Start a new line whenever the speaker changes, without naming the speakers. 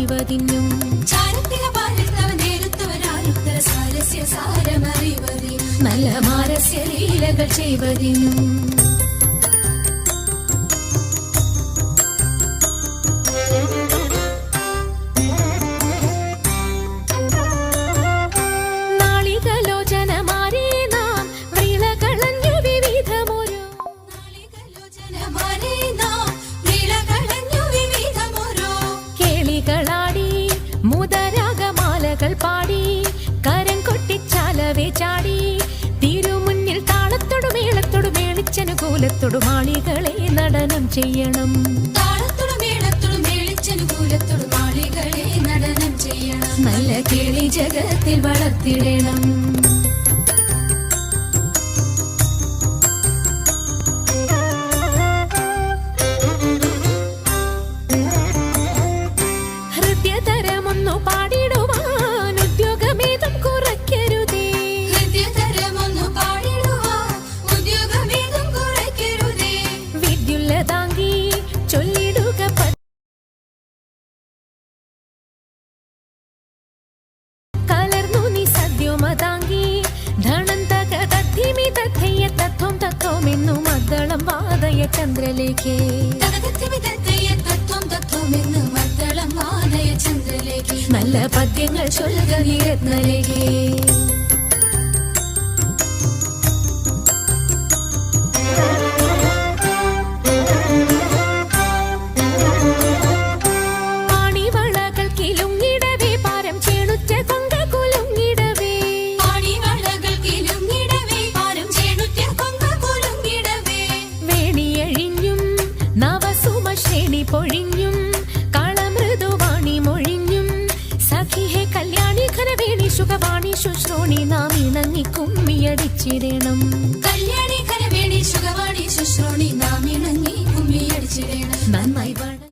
പാടിവതിന്നും നല്ല മാരസ്യ ലീലകൾ ചെയ്വതിനും പാടി കരം കൊട്ടിച്ചാലവേ ചാടി തിരുമുന്നിൽ താളത്തോടു മേളത്തോടു മേളിച്ചനുകൂലത്തോടു മാളികളെ നടനം ചെയ്യണം നല്ല കേളി ജഗത്തിൽ വളർത്തിടണം ഹൃദയതരമൊന്നു പാടിടുവാൻ ചന്ദ്രലേഖേ നല്ല പദ്യങ്ങൾ ചൊല്ലുക രത്നലേഖേ പൊഴിഞ്ഞും കളമൃദുവാണി മൊഴിഞ്ഞും സഖിഹേ കല്യാണി ഖരവേണി സുഖവാണി ശുശ്രൂണി നാം ഇണങ്ങി കുമ്മിയടിച്ചിടണം കല്യാണി ഖരവേണി സുഖവാണി ശുശ്രൂണി നാം ഇണങ്ങി കുമ്മിയടിച്ചിടണം നന്നായി പാടാം.